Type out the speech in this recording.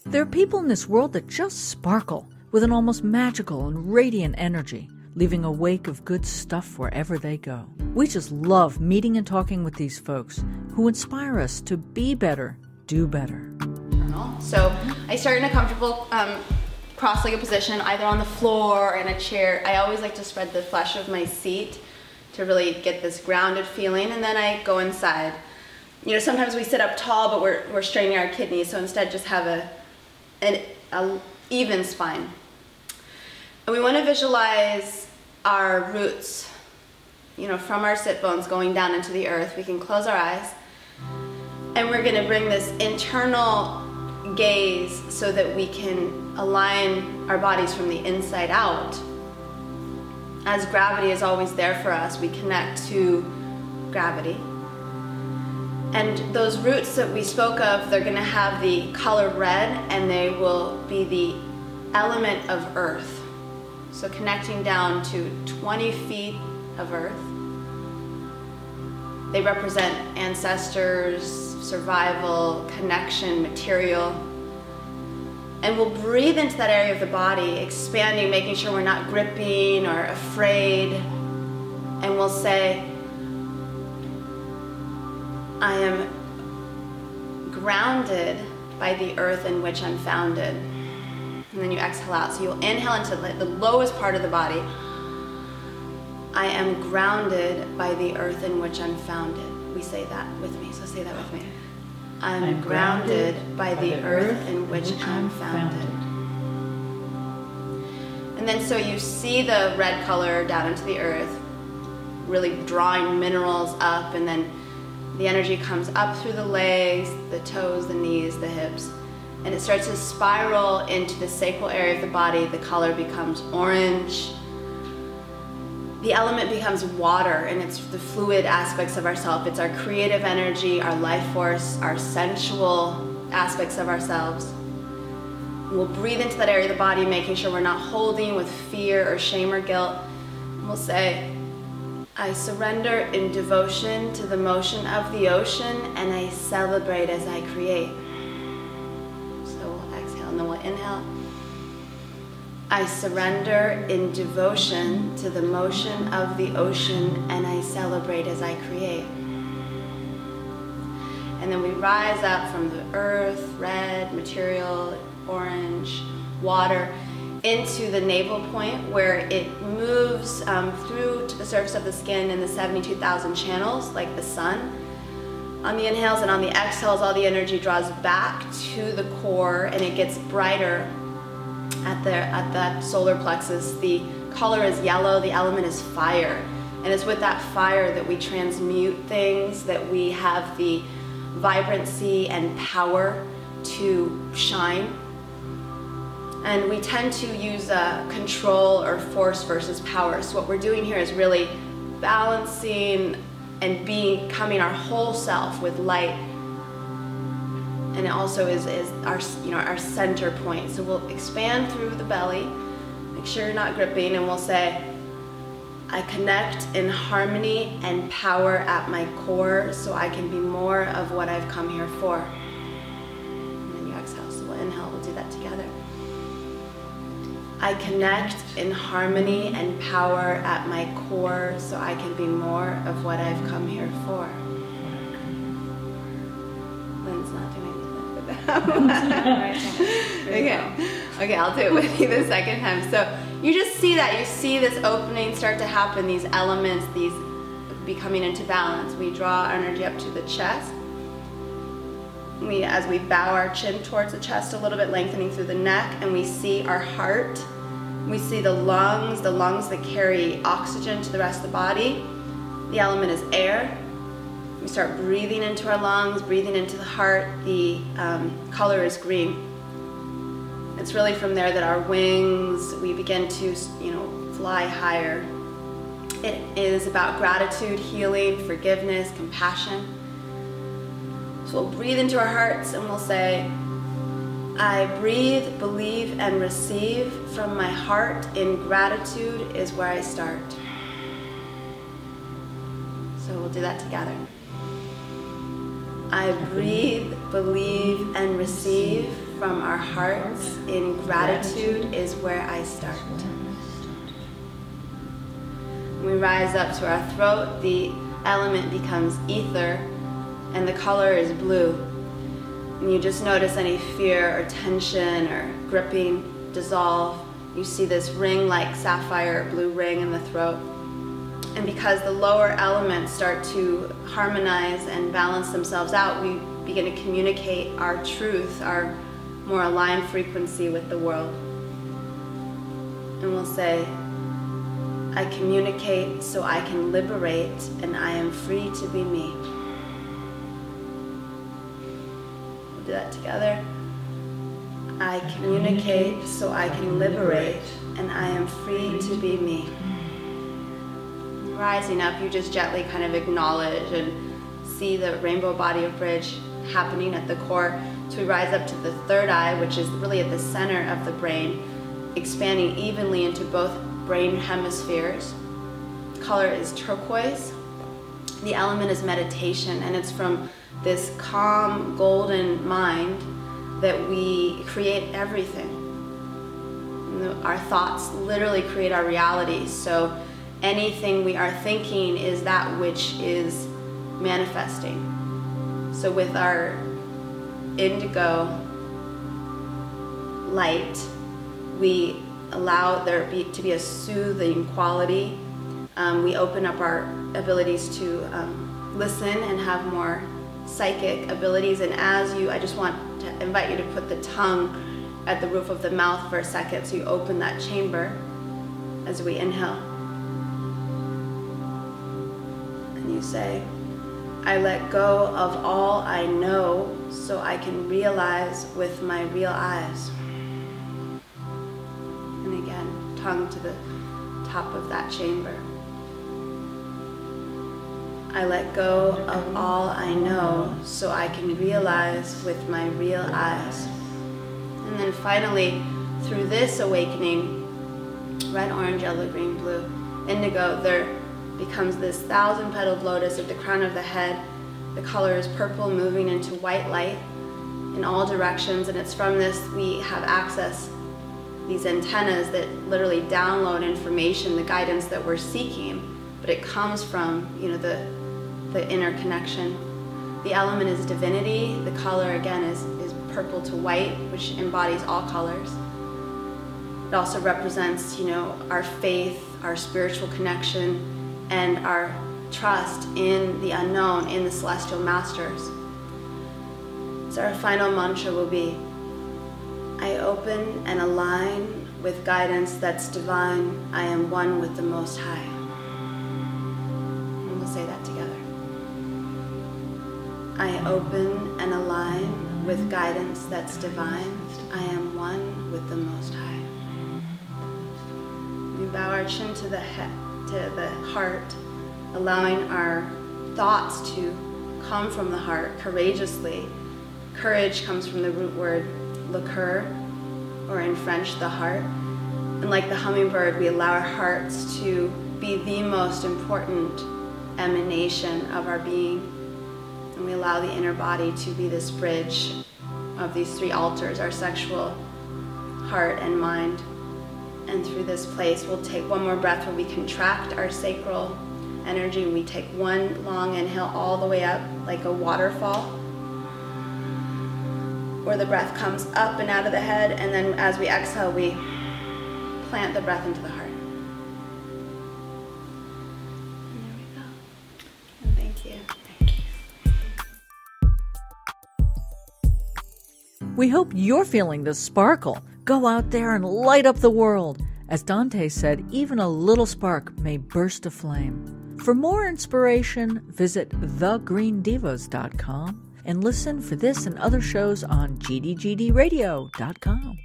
There are people in this world that just sparkle with an almost magical and radiant energy, leaving a wake of good stuff wherever they go. We just love meeting and talking with these folks who inspire us to be better, do better. So I start in a comfortable cross-legged position, either on the floor or in a chair. I always like to spread the flesh of my seat to really get this grounded feeling, and then I go inside. You know, sometimes we sit up tall, but we're straining our kidneys, so instead just have an even spine. And we want to visualize our roots, you know, from our sit bones going down into the earth. We can close our eyes, and we're going to bring this internal gaze so that we can align our bodies from the inside out. As gravity is always there for us, we connect to gravity. And those roots that we spoke of, they're going to have the color red, and they will be the element of earth. So connecting down to 20 feet of earth. They represent ancestors, survival, connection, material. And we'll breathe into that area of the body, expanding, making sure we're not gripping or afraid. And we'll say, I am grounded by the earth in which I'm founded. And then you exhale out. So you'll inhale into the lowest part of the body. I am grounded by the earth in which I'm founded. We say that with me, so say that with me. I'm grounded by the earth in which I'm founded. And then so you see the red color down into the earth, really drawing minerals up, and then the energy comes up through the legs, the toes, the knees, the hips, and it starts to spiral into the sacral area of the body. The color becomes orange. The element becomes water, and it's the fluid aspects of ourselves. It's our creative energy, our life force, our sensual aspects of ourselves. We'll breathe into that area of the body, making sure we're not holding with fear or shame or guilt. And we'll say, I surrender in devotion to the motion of the ocean, and I celebrate as I create. So we'll exhale, and then we'll inhale. I surrender in devotion to the motion of the ocean, and I celebrate as I create. And then we rise up from the earth, red, material, orange, water, into the navel point, where it moves through to the surface of the skin in the 72,000 channels, like the sun. On the inhales and on the exhales, all the energy draws back to the core, and it gets brighter at that solar plexus. The color is yellow, the element is fire. And it's with that fire that we transmute things, that we have the vibrancy and power to shine. And we tend to use control or force versus power. So what we're doing here is really balancing and becoming our whole self with light. And it also is our, our center point. So we'll expand through the belly, make sure you're not gripping, and we'll say, I connect in harmony and power at my core so I can be more of what I've come here for. And then you exhale, so we'll inhale, we'll do that together. I connect in harmony and power at my core so I can be more of what I've come here for. Lynn's not doing Okay, I'll do it with you the second time. So you just see that, you see this opening start to happen, these elements, these becoming into balance. We draw our energy up to the chest. As we bow our chin towards the chest a little bit, lengthening through the neck, and we see our heart. We see the lungs that carry oxygen to the rest of the body. The element is air. We start breathing into our lungs, breathing into the heart. The color is green. It's really from there that our wings, we begin to, fly higher. It is about gratitude, healing, forgiveness, compassion. So we'll breathe into our hearts, and we'll say, I breathe, believe, and receive from my heart. In gratitude is where I start. So we'll do that together. I breathe, believe, and receive from our hearts in gratitude is where I start. When we rise up to our throat, the element becomes ether and the color is blue. And you just notice any fear or tension or gripping dissolve. You see this ring-like sapphire blue ring in the throat. And because the lower elements start to harmonize and balance themselves out, we begin to communicate our truth, our more aligned frequency with the world. And we'll say, I communicate so I can liberate, and I am free to be me. We'll do that together. I communicate so I can liberate, and I am free to be me. Rising up, you just gently kind of acknowledge and see the rainbow body of bridge happening at the core. So we rise up to the third eye, which is really at the center of the brain, expanding evenly into both brain hemispheres. Color is turquoise. The element is meditation, and it's from this calm, golden mind that we create everything. Our thoughts literally create our reality. So anything we are thinking is that which is manifesting. So with our indigo light, we allow there to be a soothing quality. We open up our abilities to listen and have more psychic abilities. And I just want to invite you to put the tongue at the roof of the mouth for a second, so you open that chamber as we inhale. And you say, I let go of all I know so I can realize with my real eyes. And again, tongue to the top of that chamber. I let go of all I know so I can realize with my real eyes. And then finally, through this awakening, red, orange, yellow, green, blue, indigo, there becomes this 1,000-petaled lotus at the crown of the head. The color is purple, moving into white light in all directions, and it's from this we have access, these antennas that literally download information, the guidance that we're seeking, but it comes from, the inner connection. The element is divinity. The color, again, is purple to white, which embodies all colors. It also represents, our faith, our spiritual connection, and our trust in the unknown, in the celestial masters. So our final mantra will be, I open and align with guidance that's divine. I am one with the Most High. And we'll say that together. I open and align with guidance that's divine. I am one with the Most High. We bow our chin to the head, to the heart, allowing our thoughts to come from the heart courageously. Courage comes from the root word le cœur, or in French, the heart. And like the hummingbird, we allow our hearts to be the most important emanation of our being. And we allow the inner body to be this bridge of these three altars, our sexual, heart, and mind. And through this place, we'll take one more breath where we contract our sacral energy. We take one long inhale all the way up like a waterfall, where the breath comes up and out of the head, and then as we exhale, we plant the breath into the heart. And there we go. And thank you. We hope you're feeling the sparkle. Go out there and light up the world. As Dante said, even a little spark may burst a flame. For more inspiration, visit thegreendivas.com and listen for this and other shows on gdgdradio.com.